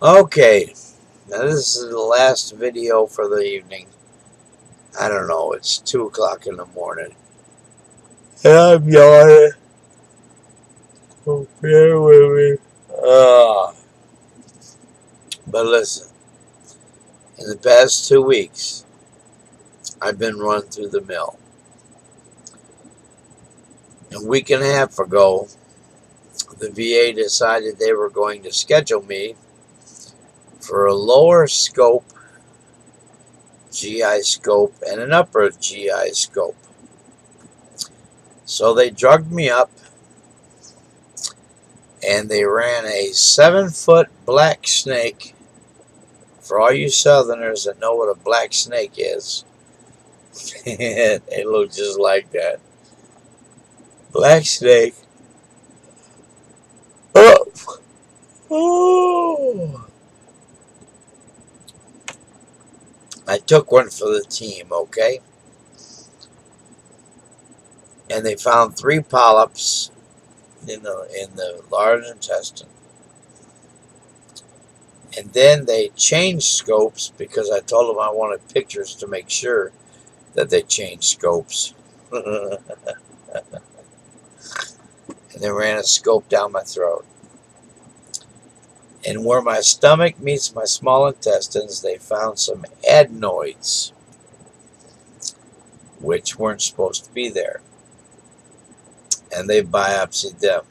Okay, now this is the last video for the evening. I don't know, it's 2 o'clock in the morning. And I'm yawning. So bear with me. But listen, in the past 2 weeks, I've been run through the mill. A week and a half ago, the VA decided they were going to schedule me for a lower scope GI scope and an upper GI scope. So they drugged me up and they ran a 7-foot black snake. For all you southerners that know what a black snake is, they look just like that. Black snake. Oh. Oh. I took one for the team, okay? And they found 3 polyps in the large intestine. And then they changed scopes because I told them I wanted pictures to make sure that they changed scopes. And they ran a scope down my throat. And where my stomach meets my small intestines, they found some adenoids, which weren't supposed to be there. And they biopsied them.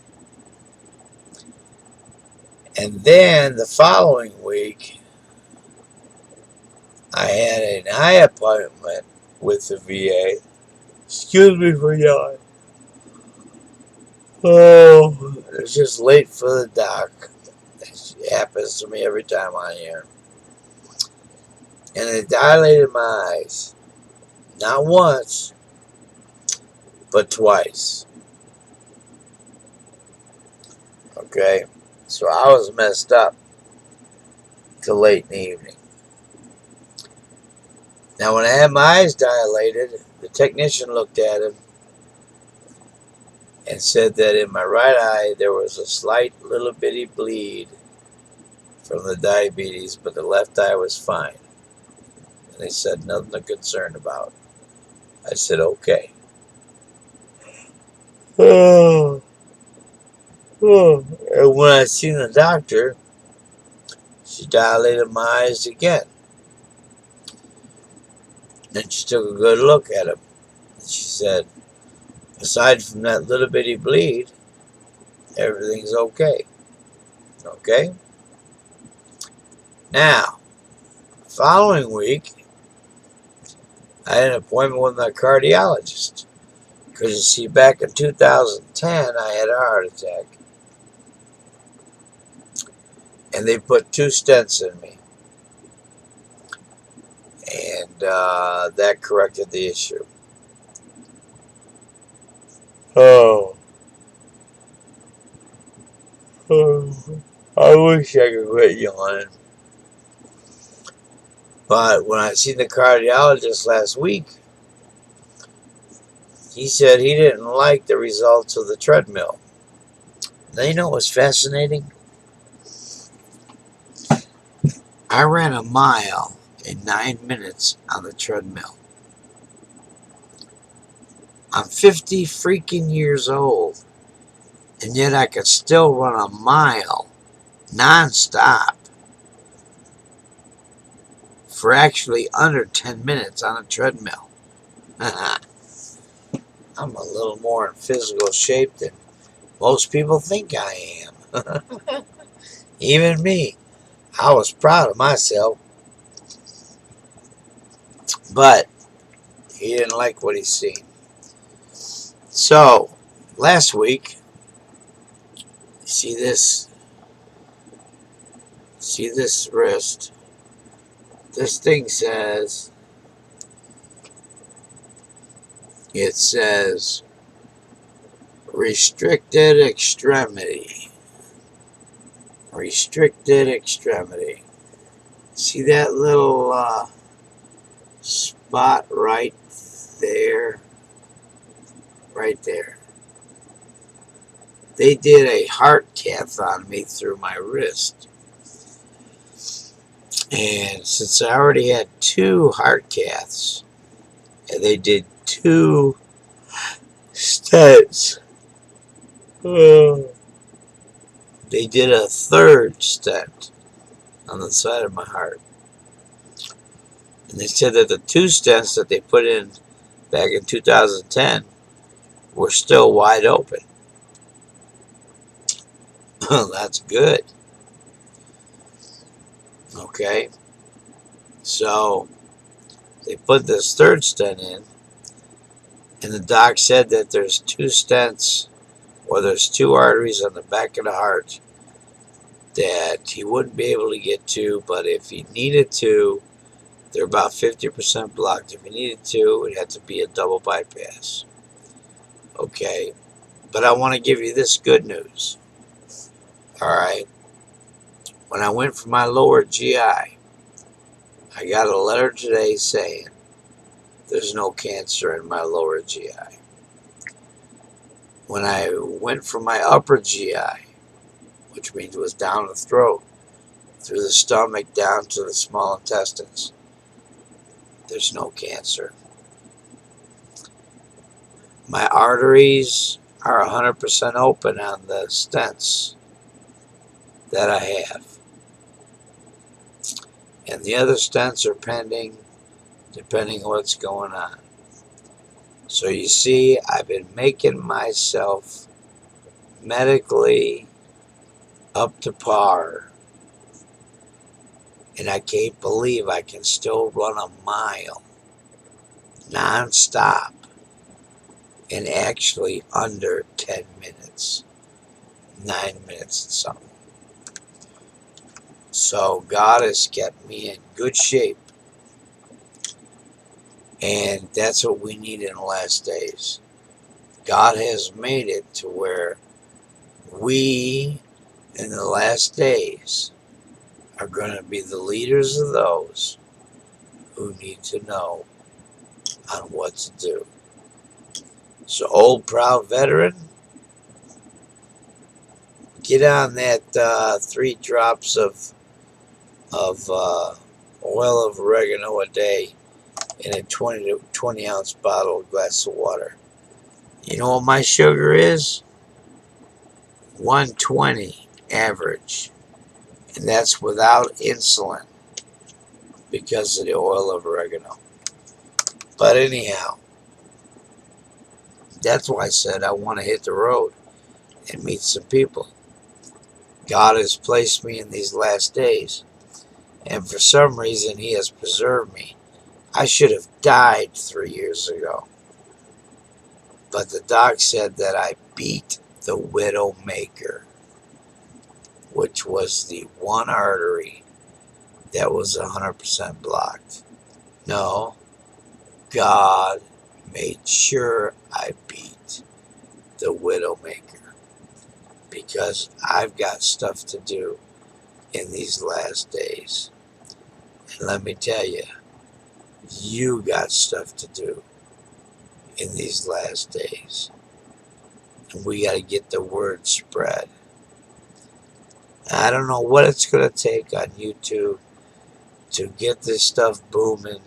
And then the following week, I had an eye appointment with the VA. Excuse me for yawning. Oh, it's just late for the doc. It happens to me every time I'm here. And it dilated my eyes. Not once, but twice. Okay? So I was messed up till late in the evening. Now, when I had my eyes dilated, the technician looked at him and said that in my right eye there was a slight little bitty bleed from the diabetes, but the left eye was fine. And they said nothing to concern about. I said, okay. Oh. Oh. And when I seen the doctor, she dilated my eyes again. And she took a good look at him. And she said, aside from that little bitty bleed, everything's okay. Okay? Now, following week, I had an appointment with my cardiologist. Because you see, back in 2010, I had a heart attack. And they put 2 stents in me. And that corrected the issue. Oh. I wish I could quit yawning. But when I seen the cardiologist last week, he said he didn't like the results of the treadmill. Now, you know what was fascinating? I ran a mile in 9 minutes on the treadmill. I'm 50 freaking years old, and yet I could still run a mile non-stop for actually under 10 minutes on a treadmill. I'm a little more in physical shape than most people think I am. Even me. I was proud of myself. But he didn't like what he seen. So, last week, see this wrist? This thing says, it says restricted extremity. Restricted extremity. See that little spot right there? Right there. They did a heart cath on me through my wrist. And since I already had 2 heart caths, and they did 2 stents, they did a 3rd stent on the side of my heart. And they said that the 2 stents that they put in back in 2010 were still wide open. That's good. Okay. So they put this 3rd stent in, and the doc said that there's 2 stents, or there's 2 arteries on the back of the heart that he wouldn't be able to get to, but if he needed to, they're about 50% blocked. If he needed to, it'd have to be a double bypass. Okay. But I want to give you this good news. All right. When I went for my lower GI, I got a letter today saying there's no cancer in my lower GI. When I went for my upper GI, which means it was down the throat, through the stomach down to the small intestines, there's no cancer. My arteries are 100% open on the stents that I have. And the other stents are pending, depending on what's going on. So you see, I've been making myself medically up to par, and I can't believe I can still run a mile non-stop in actually under 10 minutes, 9 minutes and something. So God has kept me in good shape, and that's what we need in the last days. God has made it to where we in the last days are going to be the leaders of those who need to know on what to do. So, old proud veteran, get on that 3 drops of oil of oregano a day in a 20 ounce bottle, glass of water. You know what my sugar is? 120 average, and that's without insulin because of the oil of oregano. But anyhow, that's why I said I want to hit the road and meet some people. God has placed me in these last days, and for some reason He has preserved me. I should have died 3 years ago, but the doc said that I beat the Widowmaker, which was the one artery that was 100% blocked. No, God made sure I beat the Widowmaker because I've got stuff to do in these last days. And let me tell you, you got stuff to do in these last days. And we got to get the word spread. I don't know what it's going to take on YouTube to get this stuff booming,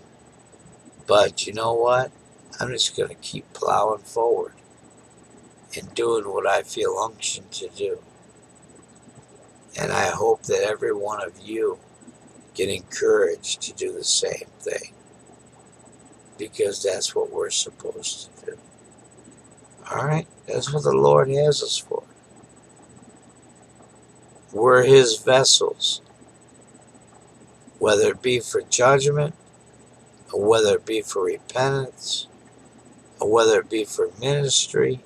but you know what? I'm just going to keep plowing forward and doing what I feel unctioned to do. And I hope that every one of you get encouraged to do the same thing, because that's what we're supposed to do. All right? That's what the Lord has us for. We're His vessels, whether it be for judgment, or whether it be for repentance, or whether it be for ministry,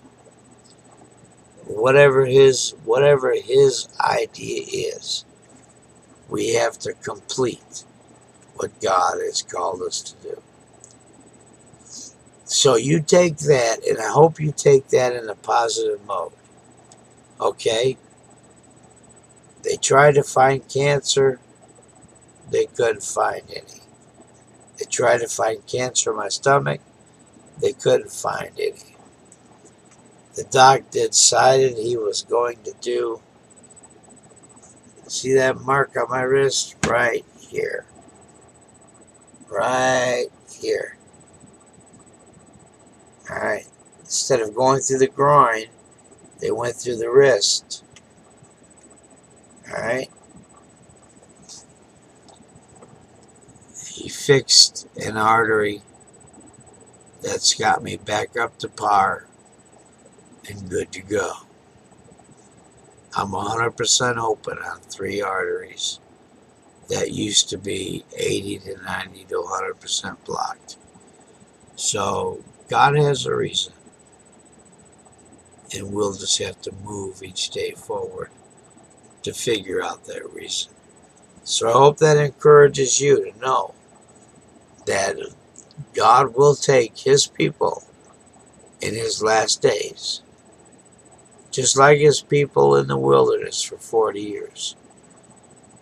whatever his idea is, we have to complete what God has called us to do. So you take that, and I hope you take that in a positive mode. Okay? They tried to find cancer, they couldn't find any. They tried to find cancer in my stomach, they couldn't find any. The doc decided he was going to do, see that mark on my wrist? Right here. Right here. Alright. Instead of going through the groin, they went through the wrist. Alright. He fixed an artery that's got me back up to par and good to go. I'm 100% open on 3 arteries that used to be 80 to 90 to 100% blocked. So God has a reason, and we'll just have to move each day forward to figure out that reason. So I hope that encourages you to know that God will take his people in his last days, just like his people in the wilderness for 40 years.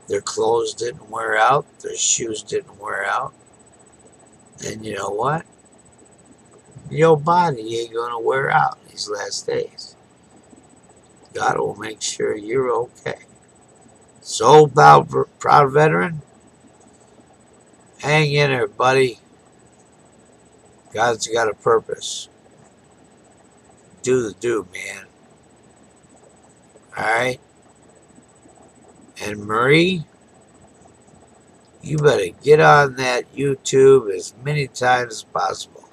Their clothes didn't wear out, their shoes didn't wear out, and you know what? Your body ain't going to wear out in these last days. God will make sure you're okay. So, proud veteran, hang in there, buddy. God's got a purpose. Do the do, man. Alright? And Marie, you better get on that YouTube as many times as possible.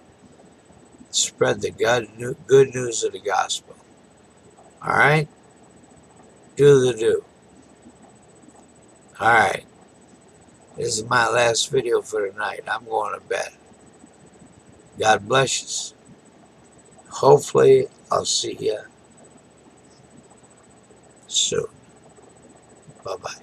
Spread the good news of the gospel. Alright? Do the do. Alright. This is my last video for tonight. I'm going to bed. God bless you. Hopefully, I'll see you soon. Bye-bye.